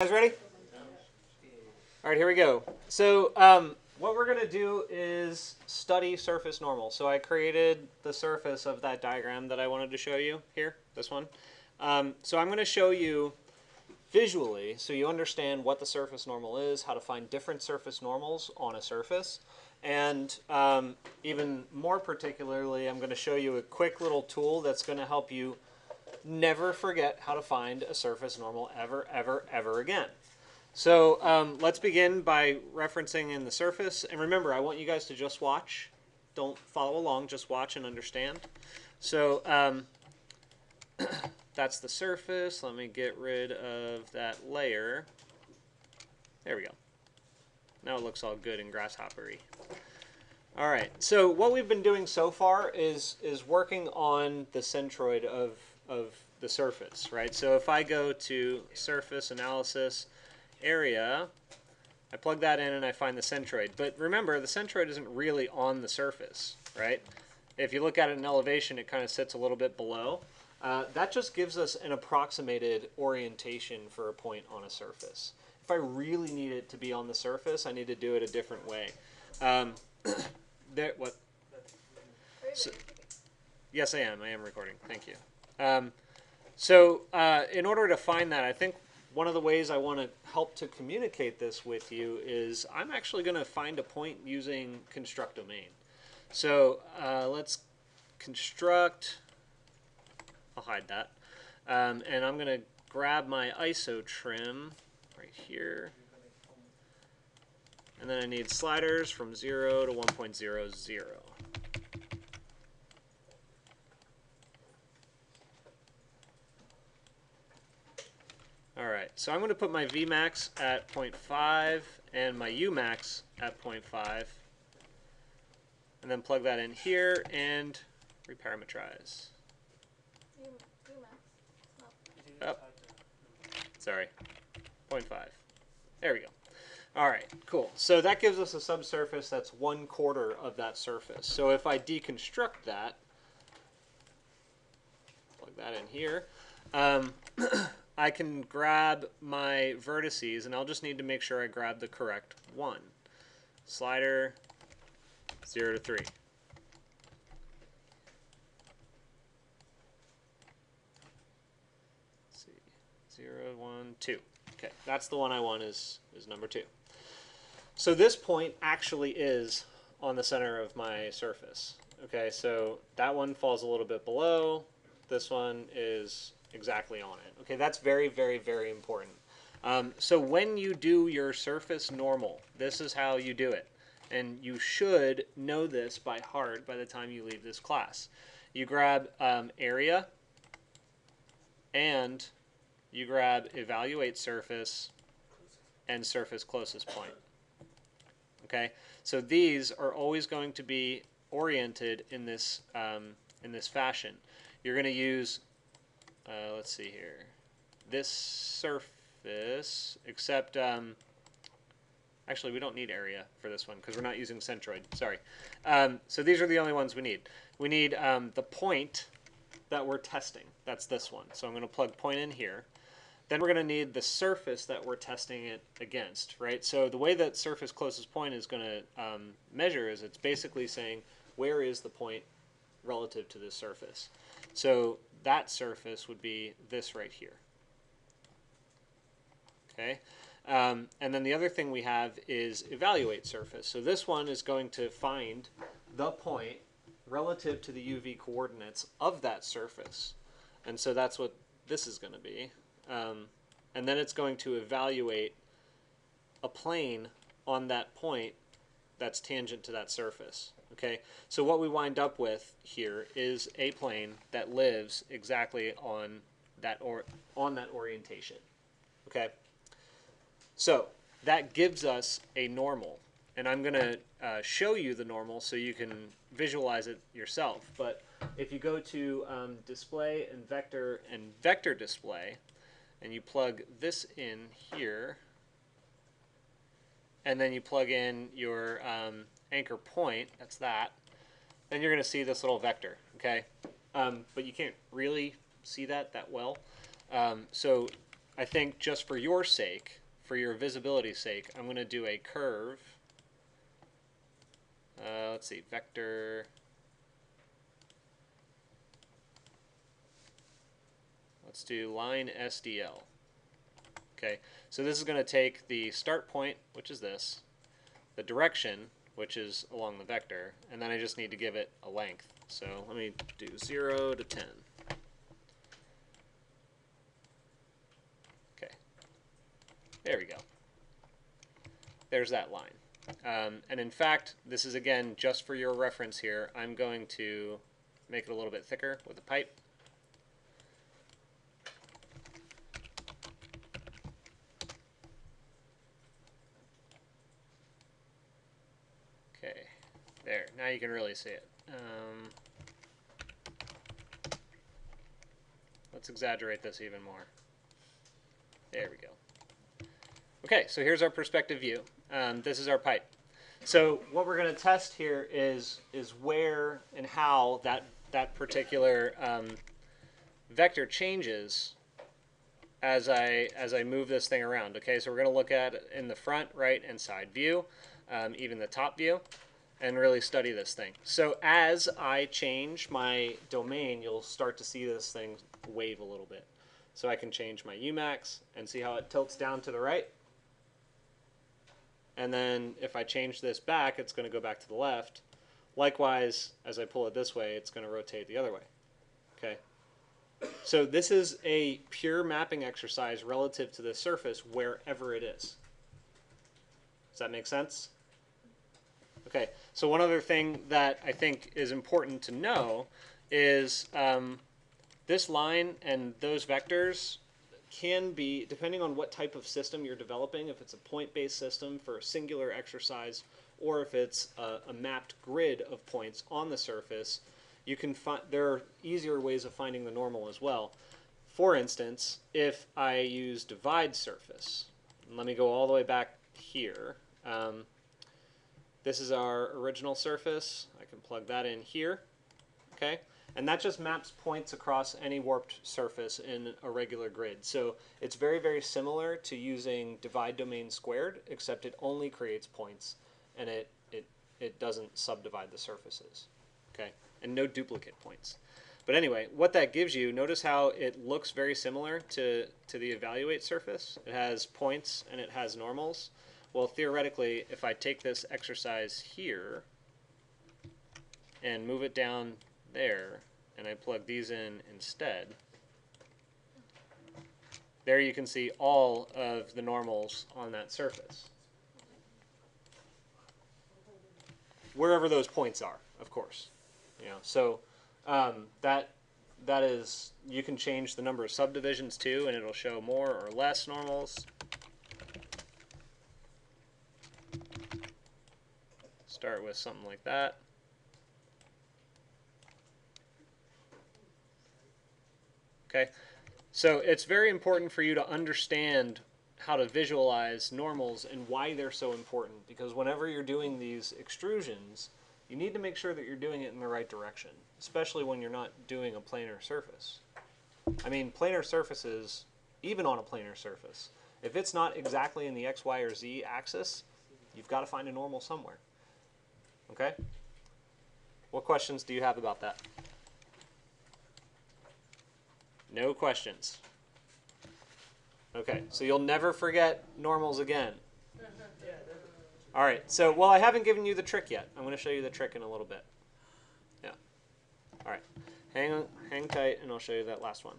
Guys ready? All right, here we go. So what we're going to do is study surface normal. So I created the surface of that diagram that I wanted to show you here, this one. So I'm going to show you visually so you understand what the surface normal is, how to find different surface normals on a surface. And even more particularly, I'm going to show you a quick little tool that's going to help you never forget how to find a surface normal ever again. So let's begin by referencing in the surface. And remember, I want you guys to just watch. Don't follow along, just watch and understand. So that's the surface. Let me get rid of that layer. There we go. Now it looks all good and grasshoppery. All right, so what we've been doing so far is working on the centroid of the surface, right? So if I go to surface analysis area, I plug that in and I find the centroid. But remember, the centroid isn't really on the surface, right? If you look at it in elevation, it kind of sits a little bit below. That just gives us an approximated orientation for a point on a surface. If I really need it to be on the surface, I need to do it a different way. What? So, yes, I am. I am recording. Thank you. So in order to find that, I think one of the ways I want to help to communicate this with you is I'm actually going to find a point using construct domain. So let's construct. I'll hide that. And I'm going to grab my ISO trim right here. And then I need sliders from 0 to 1.00. Alright, so I'm going to put my Vmax at 0.5 and my Umax at 0.5. And then plug that in here and reparametrize. Oh, sorry, 0.5. There we go. All right, cool. So that gives us a subsurface that's 1/4 of that surface. So if I deconstruct that, plug that in here, I can grab my vertices, and I'll just need to make sure I grab the correct one. Slider, 0 to 3. Let's see, 0, 1, 2. Okay, that's the one I want is number 2. So this point actually is on the center of my surface. Okay, so that one falls a little bit below. This one is exactly on it. Okay, that's very, very, very important. So when you do your surface normal, this is how you do it. And you should know this by heart by the time you leave this class. You grab area, and you grab evaluate surface and surface closest point. Okay, so these are always going to be oriented in this fashion. You're going to use, let's see here, this surface, except actually we don't need area for this one because we're not using centroid. Sorry. So these are the only ones we need. We need the point that we're testing. That's this one. So I'm going to plug point in here. Then we're going to need the surface that we're testing it against, right? So the way that surface closest point is going to measure is it's basically saying where is the point relative to this surface. So that surface would be this right here. Okay, and then the other thing we have is evaluate surface. So this one is going to find the point relative to the UV coordinates of that surface. And so that's what this is going to be. And then it's going to evaluate a plane on that point that's tangent to that surface. Okay, so what we wind up with here is a plane that lives exactly on that orientation. Okay, so that gives us a normal, and I'm going to show you the normal so you can visualize it yourself. But if you go to display and vector display, and you plug this in here, and then you plug in your anchor point, that's that, then you're going to see this little vector, okay? But you can't really see that well. So I think just for your sake, for your visibility sake, I'm going to do a curve. Let's see, vector. Let's do line SDL. Okay, so this is going to take the start point, which is this, the direction, which is along the vector, and then I just need to give it a length. So let me do 0 to 10. Okay, there we go. There's that line. And in fact, this is again just for your reference here. I'm going to make it a little bit thicker with a pipe. Okay, there. Now you can really see it. Let's exaggerate this even more. There we go. Okay, so here's our perspective view. This is our pipe. So what we're going to test here is where and how that particular vector changes as I move this thing around. Okay, so we're going to look at it in the front, right, and side view, even the top view, and really study this thing. So as I change my domain, you'll start to see this thing wave a little bit. So I can change my Umax and see how it tilts down to the right. And then if I change this back, it's going to go back to the left. Likewise, as I pull it this way, it's going to rotate the other way. Okay. So this is a pure mapping exercise relative to the surface wherever it is. Does that make sense? Okay. So one other thing that I think is important to know is this line and those vectors can be, depending on what type of system you're developing, if it's a point-based system for a singular exercise, or if it's a mapped grid of points on the surface, you can find, there are easier ways of finding the normal as well. For instance, if I use divide surface, let me go all the way back here. This is our original surface. I can plug that in here. Okay. And that just maps points across any warped surface in a regular grid. So it's very, very similar to using divide domain squared, except it only creates points, and it doesn't subdivide the surfaces. Okay, and no duplicate points. But anyway, what that gives you, notice how it looks very similar to the evaluate surface. It has points and it has normals. Well, theoretically, if I take this exercise here and move it down there, and I plug these in instead, there you can see all of the normals on that surface. Wherever those points are, of course. You know, so that is, you can change the number of subdivisions too, and it'll show more or less normals. Start with something like that. Okay, so it's very important for you to understand how to visualize normals and why they're so important, because whenever you're doing these extrusions, you need to make sure that you're doing it in the right direction, especially when you're not doing a planar surface. I mean, planar surfaces, even on a planar surface, if it's not exactly in the X, Y, or Z axis, you've got to find a normal somewhere. Okay? What questions do you have about that? No questions. Okay, so you'll never forget normals again. All right, so, well, I haven't given you the trick yet. I'm going to show you the trick in a little bit. Yeah. All right, hang tight, and I'll show you that last one.